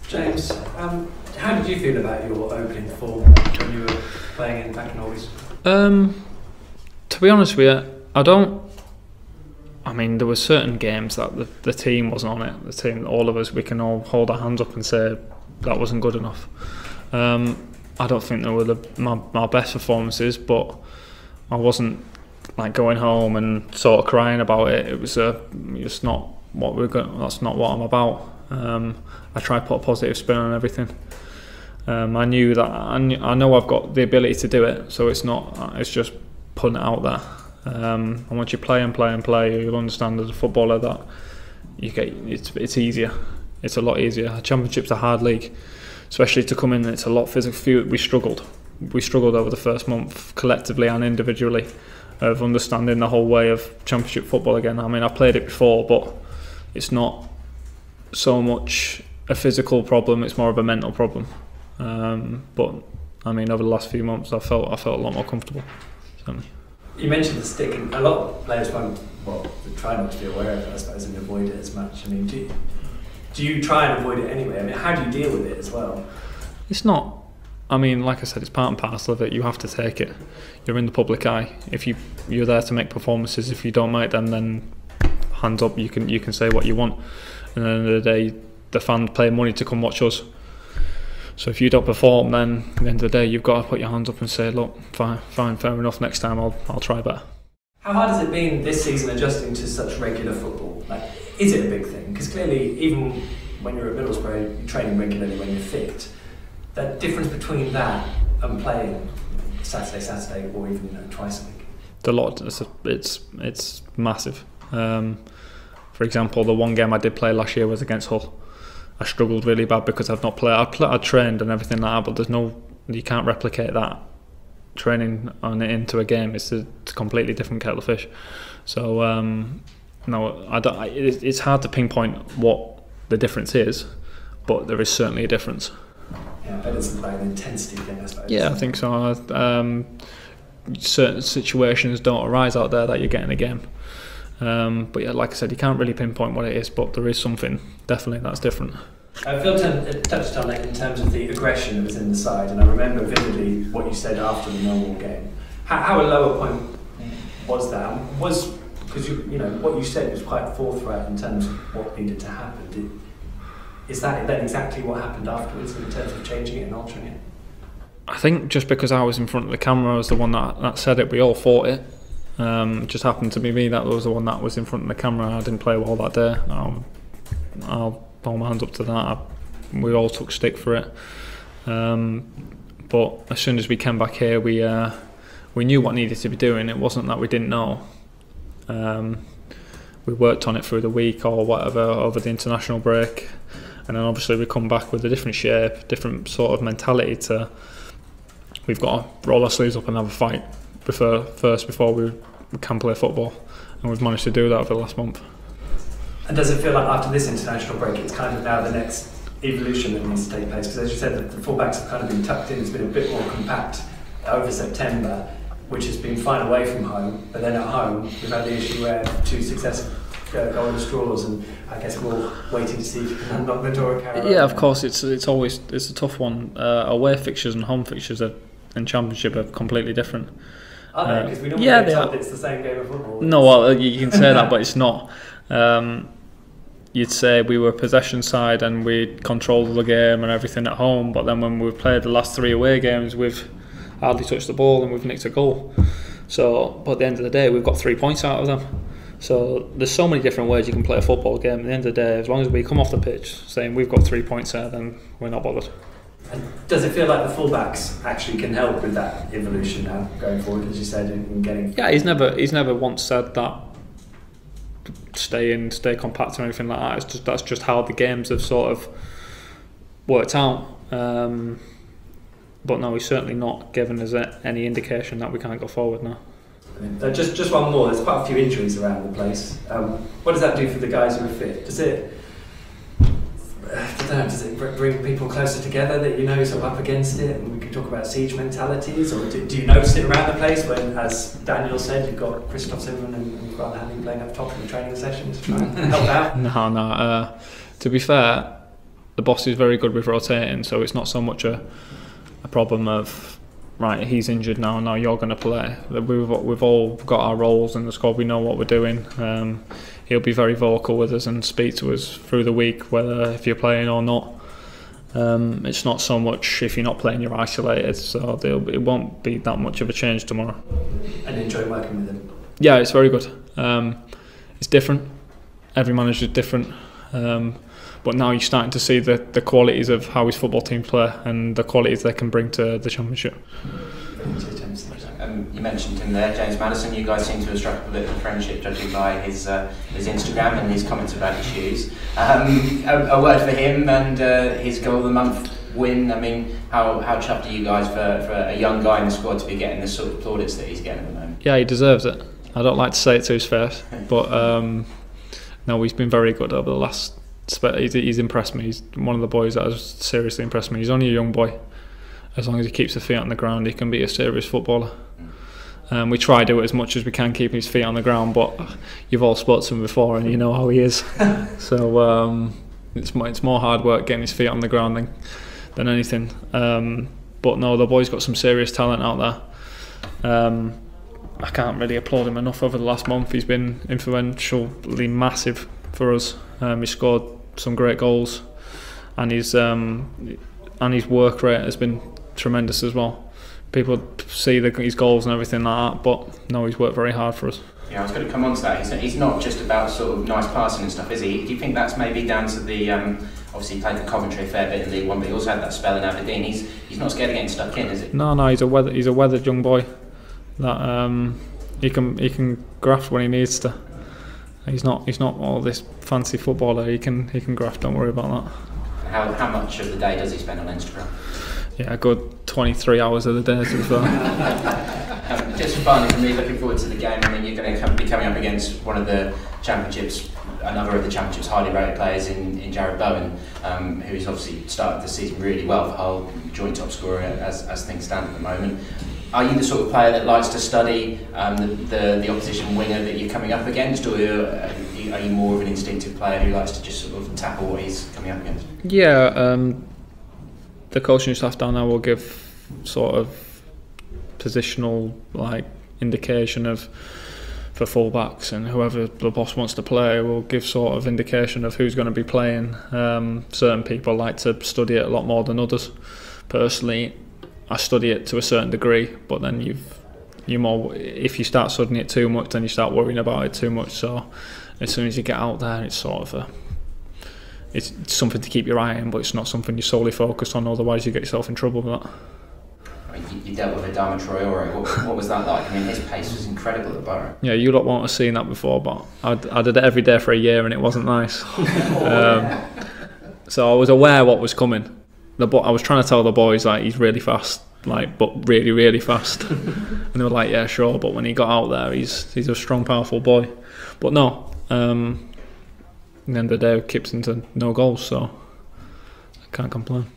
James, how did you feel about your opening form when you were playing back in Norwich? To be honest with you, I mean, there were certain games that the team wasn't on it. The team, all of us, we can all hold our hands up and say that wasn't good enough. I don't think they were my best performances, but I wasn't like going home and sort of crying about it. It's not what we're going. That's not what I'm about. I try to put a positive spin on everything. I knew that I know I've got the ability to do it, so it's not. It's just putting it out there. And once you play and play and play, you'll understand as a footballer that it's easier. It's a lot easier. The Championship's a hard league, especially to come in. It's a lot physical. We struggled over the first month, collectively and individually, of understanding the whole way of Championship football again. I mean, I've played it before, but it's not so much a physical problem. It's more of a mental problem. But I mean, over the last few months, I felt a lot more comfortable. Certainly. You mentioned the stick, and a lot of players they try not to be aware of it, I suppose, and avoid it as much. I mean, do you try and avoid it anyway? I mean, how do you deal with it as well? It's not. I mean, like I said, it's part and parcel of it. You have to take it. You're in the public eye. If you're there to make performances, if you don't make them, then hands up. You can say what you want. And at the end of the day, the fans pay money to come watch us. So if you don't perform, then at the end of the day, you've got to put your hands up and say, look, fine, fair enough. Next time, I'll try better. How hard has it been this season adjusting to such regular football? Like, is it a big thing? Because clearly, even when you're at Middlesbrough, you're training regularly when you're fit. That difference between that and playing Saturday, or even twice a week. It's massive. For example, the one game I did play last year was against Hull. I struggled really bad because I've not played. I trained and everything like that, but you can't replicate that training on it into a game. It's a completely different kettle of fish. So no, it's hard to pinpoint what the difference is, but there is certainly a difference. Yeah, but it's like an intensity thing, I suppose. Yeah, I think so. Certain situations don't arise out there that you get in a game. But yeah, like I said, you can't really pinpoint what it is, but there is something definitely that's different. Phil touched on it in terms of the aggression that was in the side, and I remember vividly what you said after the Millwall game. How a lower point was that? Because what you said was quite forthright in terms of what needed to happen. Is that then exactly what happened afterwards in terms of changing it and altering it? I think just because I was in front of the camera, I was the one that said it. We all thought it. It just happened to be me that was the one that was in front of the camera. I didn't play well that day. I'll hold my hands up to that. We all took stick for it. But as soon as we came back here, we knew what needed to be doing. It wasn't that we didn't know. We worked on it through the week or whatever over the international break, and then obviously we come back with a different shape, different sort of mentality to. We've got to roll our sleeves up and have a fight before we can play football, and we've managed to do that over the last month. And does it feel like after this international break it's kind of now the next evolution that needs to take place? Because as you said, the fullbacks have kind of been tucked in, it's been a bit more compact over September, which has been fine away from home, but then at home we've had the issue where two successive golden straws, and I guess we're all waiting to see if you can unlock the door at Canaries. Yeah, of course, it's a tough one. Away fixtures and home fixtures in Championship are completely different. Are they? Because we normally get told it's the same game of football. No, well, you can say that, but it's not. You'd say we were a possession side and we controlled the game and everything at home, but then when we've played the last 3 away games, we've hardly touched the ball and we've nicked a goal. So, but at the end of the day, we've got 3 points out of them. So there's so many different ways you can play a football game. At the end of the day, as long as we come off the pitch saying we've got 3 points there, then we're not bothered. And does it feel like the fullbacks actually can help with that evolution now going forward, as you said, in getting? Yeah, he's never once said that stay compact or anything like that. That's just how the games have sort of worked out. But no, he's certainly not given us any indication that we can't go forward now. Just one more. There's quite a few injuries around the place. What does that do for the guys who are fit? Does it bring people closer together that sort of up against it? And we can talk about siege mentalities, or do you notice it around the place when, as Daniel said, you've got Christoph Zimmerman and Grant Hanley playing up top in the training sessions to try and help out? No. To be fair, the boss is very good with rotating, so it's not so much a problem of, right, he's injured now you're going to play. We've all got our roles in the squad, we know what we're doing. He'll be very vocal with us and speak to us through the week, whether if you're playing or not. It's not so much if you're not playing you're isolated, so it won't be that much of a change tomorrow. And enjoy working with him? Yeah, it's very good. It's different, every manager is different, but now you're starting to see the qualities of how his football team play and the qualities they can bring to the Championship. You mentioned him there, James Maddison. You guys seem to have struck up a bit of a friendship, judging by his Instagram and his comments about his shoes. A word for him and his goal of the month win. I mean, how chuffed are you guys for a young guy in the squad to be getting the sort of plaudits that he's getting at the moment? Yeah, he deserves it. I don't like to say it to his face, but no, he's been very good over the last. He's impressed me. He's one of the boys that has seriously impressed me. He's only a young boy. As long as he keeps his feet on the ground, he can be a serious footballer. We try to do it as much as we can, keeping his feet on the ground, but you've all spoken to him before and you know how he is. So it's more hard work getting his feet on the ground than anything. But no, the boy's got some serious talent out there. I can't really applaud him enough over the last month. He's been influentially massive for us. He scored some great goals, and his work rate has been tremendous as well. People see his goals and everything like that, but no, he's worked very hard for us. Yeah, I was going to come on to that. He's not just about sort of nice passing and stuff, is he? Do you think that's maybe down to the obviously he played for Coventry a fair bit in League One, but he also had that spell in Aberdeen. He's not scared of getting stuck in, is he? No, he's a weathered young boy that he can graft when he needs to. He's not all this fancy footballer. He can graft. Don't worry about that. How much of the day does he spend on Instagram? Yeah, a good 23 hours of the day as well. Just finally for me, looking forward to the game. I mean, you're going to be coming up against one of the Championships, another of the Championship's highly rated players in Jared Bowen, who's obviously started the season really well for Hull, joint top scorer as things stand at the moment. Are you the sort of player that likes to study the opposition winger that you're coming up against, or are you more of an instinctive player who likes to just sort of tackle what he's coming up against? Yeah, the coaching staff down there will give sort of positional indication of for full-backs, and whoever the boss wants to play will give sort of indication of who's going to be playing. Certain people like to study it a lot more than others. Personally, I study it to a certain degree, but then if you start studying it too much, then you start worrying about it too much. So as soon as you get out there, it's sort of it's something to keep your eye on, but it's not something you're solely focused on, otherwise you get yourself in trouble with that. I mean, you dealt with Adama Traore. What was that like? I mean, his pace was incredible at Borough. Yeah, you lot won't have seen that before, but I did it every day for a year and it wasn't nice. So I was aware what was coming. I was trying to tell the boys he's really fast, but really, really fast. And they were like, yeah, sure. But when he got out there, he's a strong, powerful boy. But no, at the end of the day, Kip's into no goals, so I can't complain.